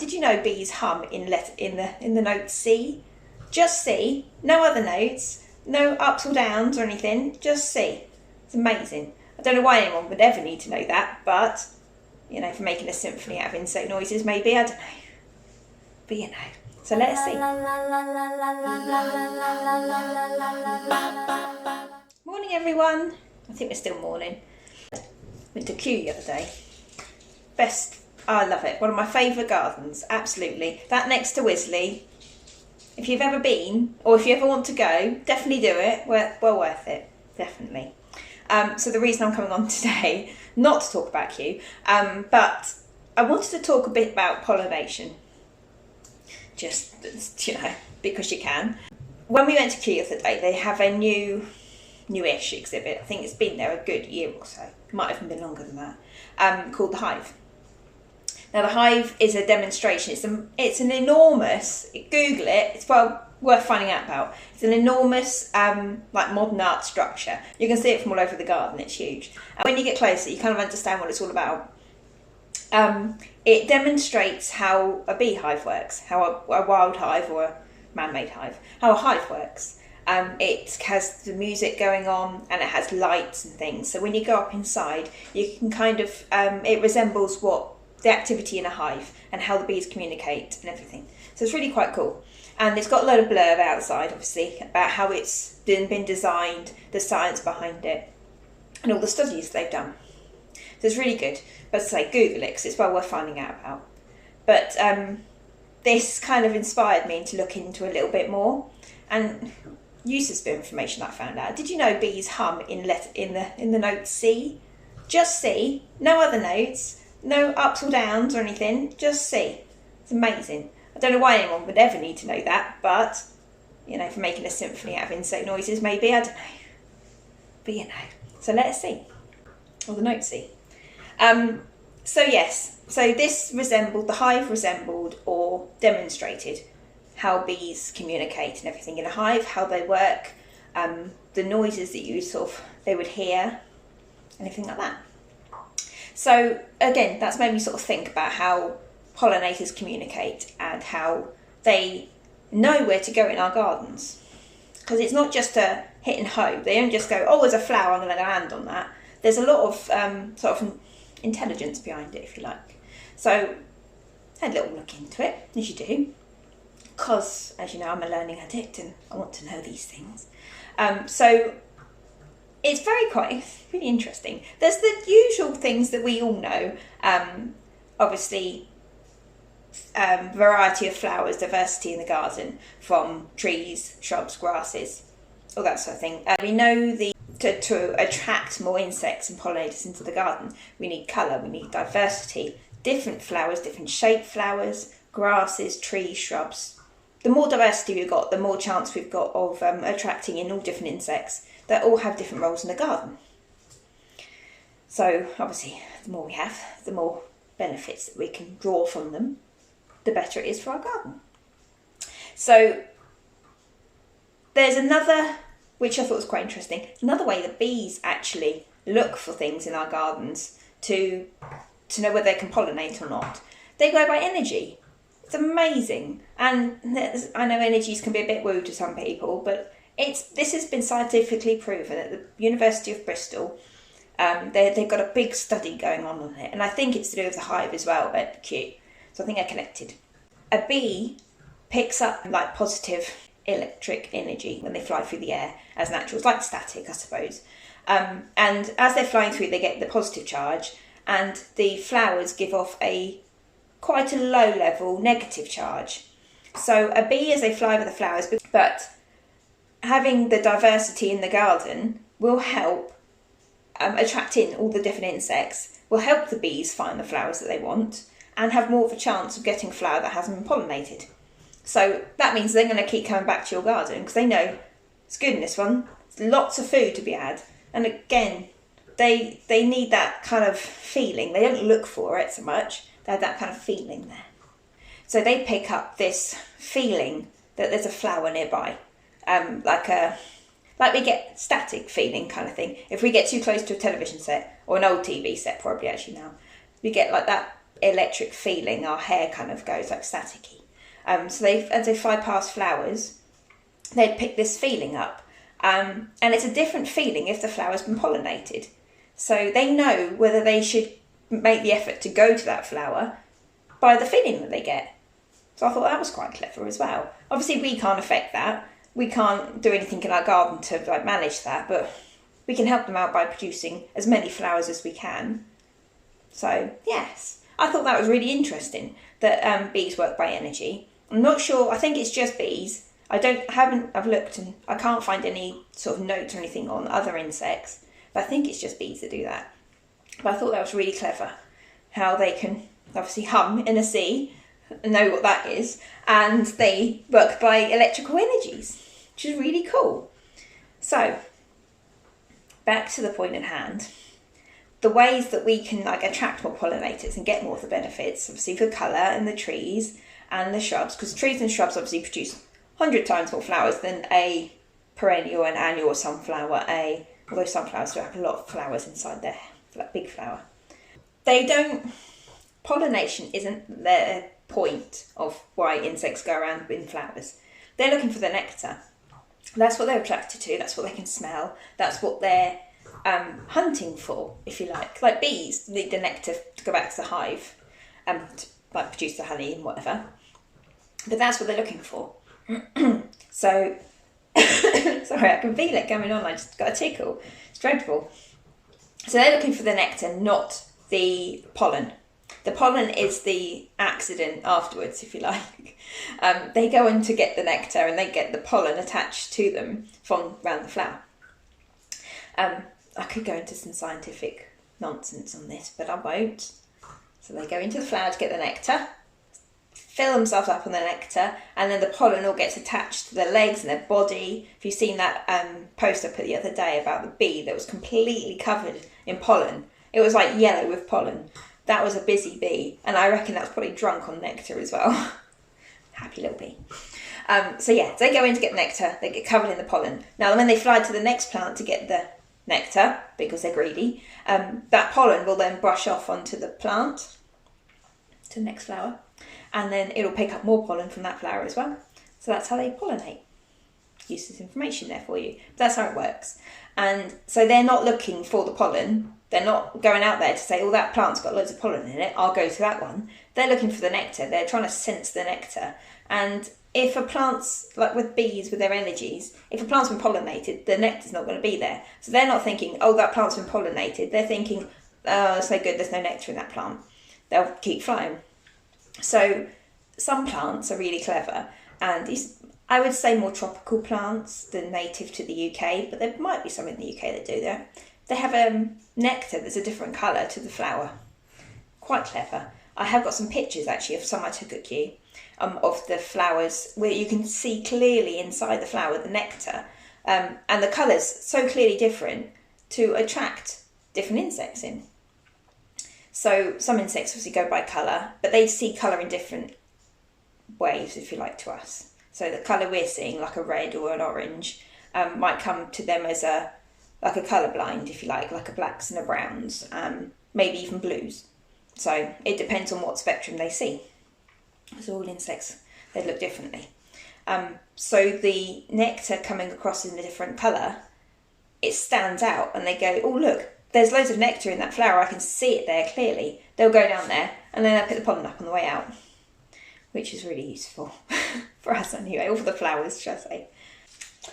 Did you know bees hum in the note C? Just C, no other notes, no ups or downs or anything, just C. It's amazing. I don't know why anyone would ever need to know that, but, you know, for making a symphony out of insect noises, maybe, I don't know. But, you know, so let's see. Morning, everyone. I think we're still morning. Went to Kew the other day. I love it. One of my favourite gardens, absolutely. That next to Wisley. If you've ever been, or if you ever want to go, definitely do it. Well worth it, definitely. So the reason I'm coming on today, not to talk about Kew, but I wanted to talk a bit about pollination. Just, you know, because you can. When we went to Kew the other day, they have a newish exhibit. I think it's been there a good year or so. It might have been longer than that. Called The Hive. Now, The Hive is a demonstration. It's an enormous, Google it, it's well worth finding out about. It's an enormous, like modern art structure. You can see it from all over the garden, it's huge. And when you get closer, you kind of understand what it's all about. It demonstrates how a beehive works, how a wild hive or a man-made hive, how a hive works. It has the music going on and it has lights and things. So when you go up inside, you can kind of, it resembles what the activity in a hive and how the bees communicate and everything. So it's really quite cool. And it's got a load of blurb outside, obviously, about how it's been designed, the science behind it, and all the studies they've done. So it's really good. But as I say, Google it, because it's well worth finding out about. But this kind of inspired me to look into a little bit more and use this bit of information that I found out. Did you know bees hum in the note C? Just C, no other notes, no ups or downs or anything, just C. It's amazing. I don't know why anyone would ever need to know that, but, you know, for making a symphony out of insect noises, maybe, I don't know. But, you know, so let us see. Or the note C. So yes, so the hive resembled or demonstrated how bees communicate and everything in a hive, how they work, the noises that they would hear, and everything like that. So again, that's made me sort of think about how pollinators communicate and how they know where to go in our gardens. Because it's not just a hit and hope. They don't just go, oh, there's a flower, I'm going to land on that. There's a lot of sort of intelligence behind it, if you like. So I had a little look into it, as you do. Because, as you know, I'm a learning addict and I want to know these things. So it's really interesting. There's the usual things that we all know. Obviously, variety of flowers, diversity in the garden, from trees, shrubs, grasses, all that sort of thing. We know to attract more insects and pollinators into the garden, we need colour, we need diversity, different flowers, different shaped flowers, grasses, trees, shrubs. The more diversity we've got, the more chance we've got of attracting in all different insects that all have different roles in the garden. So obviously, the more we have, the more benefits that we can draw from them, the better it is for our garden. So there's another, which I thought was quite interesting, another way that bees actually look for things in our gardens to know whether they can pollinate or not. They go by energy. It's amazing. And I know energies can be a bit woo to some people, but this has been scientifically proven at the University of Bristol. They've got a big study going on it, and I think it's to do with the hive as well at Kew. So I think they're connected. A bee picks up like positive electric energy when they fly through the air as natural. It's like static, I suppose. And as they're flying through, they get the positive charge, and the flowers give off quite a low level negative charge. So a bee, as they fly over the flowers, but having the diversity in the garden will help attract in all the different insects, will help the bees find the flowers that they want and have more of a chance of getting a flower that hasn't been pollinated. So that means they're going to keep coming back to your garden because they know it's good in this one. There's lots of food to be had. And again, they need that kind of feeling. They don't look for it so much. They have that kind of feeling there. So they pick up this feeling that there's a flower nearby. Like we get static feeling kind of thing. If we get too close to a television set, or an old TV set probably actually now, we get like that electric feeling. Our hair kind of goes like staticky. So as they fly past flowers, they'd pick this feeling up. And it's a different feeling if the flower's been pollinated. So they know whether they should make the effort to go to that flower by the feeling that they get. So I thought that was quite clever as well. Obviously we can't affect that. We can't do anything in our garden to like manage that, but we can help them out by producing as many flowers as we can. So yes, I thought that was really interesting that bees work by energy. I'm not sure, I think it's just bees. I've looked and I can't find any sort of notes or anything on other insects, but I think it's just bees that do that. But I thought that was really clever, how they can obviously hum in a sea, know what that is, and they work by electrical energies, which is really cool. So, back to the point at hand. The ways that we can like attract more pollinators and get more of the benefits, obviously for colour and the trees and the shrubs, because trees and shrubs obviously produce 100 times more flowers than a perennial and annual sunflower, although sunflowers do have a lot of flowers inside their big flower. Pollination isn't their point of why insects go around in flowers. They're looking for the nectar. That's what they're attracted to, that's what they can smell, that's what they're hunting for, if you like. Like bees need the nectar to go back to the hive and like produce the honey and whatever. But that's what they're looking for. So, sorry, I can feel it coming on. I just got a tickle. It's dreadful. So they're looking for the nectar, not the pollen. The pollen is the accident afterwards, if you like. They go in to get the nectar and they get the pollen attached to them from around the flower. I could go into some scientific nonsense on this, but I won't. So they go into the flower to get the nectar, fill themselves up on the nectar, and then the pollen all gets attached to their legs and their body. If you've seen that post I put the other day about the bee that was completely covered in pollen, it was like yellow with pollen. That was a busy bee, and I reckon that's probably drunk on nectar as well. Happy little bee. So yeah, they go in to get nectar, they get covered in the pollen. Now when they fly to the next plant to get the nectar, because they're greedy, that pollen will then brush off onto the plant, to the next flower, and then it'll pick up more pollen from that flower as well. So that's how they pollinate. Useless information there for you. But that's how it works. And so they're not looking for the pollen. They're not going out there to say, oh, that plant's got loads of pollen in it, I'll go to that one. They're looking for the nectar. They're trying to sense the nectar. And if a plant's, like with bees, with their energies, if a plant's been pollinated, the nectar's not going to be there. So they're not thinking, oh, that plant's been pollinated. They're thinking, oh, it's no good, there's no nectar in that plant. They'll keep flying. So some plants are really clever, and I would say more tropical plants than native to the UK, but there might be some in the UK that do that. They have nectar that's a different colour to the flower. Quite clever. I have got some pictures actually of some I took at Kew of the flowers where you can see clearly inside the flower the nectar, and the colours so clearly different to attract different insects in. So some insects obviously go by colour, but they see colour in different ways, if you like, to us. So the colour we're seeing, like a red or an orange, might come to them as a colour blind, if you like a blacks and a browns, maybe even blues. So it depends on what spectrum they see. So all insects, they look differently. So the nectar coming across in a different colour, it stands out, and they go, oh look, there's loads of nectar in that flower, I can see it there clearly. They'll go down there and then they'll pick the pollen up on the way out, which is really useful for us anyway, or for the flowers, should I say.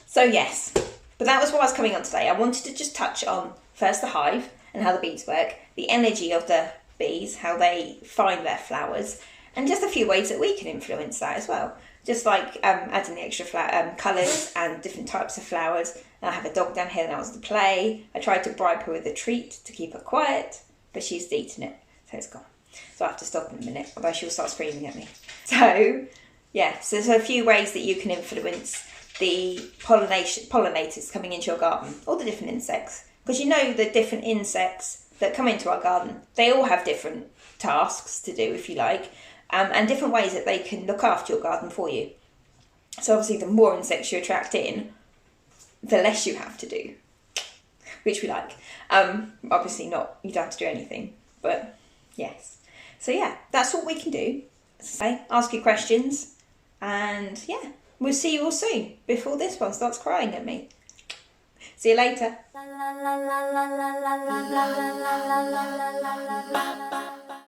So yes, but that was what I was coming on today. I wanted to just touch on first the hive and how the bees work, the energy of the bees, how they find their flowers, and just a few ways that we can influence that as well. Just like adding the extra colours and different types of flowers. And I have a dog down here that wants to play. I tried to bribe her with a treat to keep her quiet, but she's eaten it, so it's gone. So I have to stop in a minute, otherwise she'll start screaming at me. So, yeah, so there's a few ways that you can influence the pollinators coming into your garden, all the different insects. Because you know the different insects that come into our garden, they all have different tasks to do, if you like, and different ways that they can look after your garden for you. So obviously the more insects you attract in, the less you have to do, which we like. Obviously not, you don't have to do anything, but yes. So yeah, that's what we can do. So ask your questions, and yeah, we'll see you all soon before this one starts crying at me. See you later.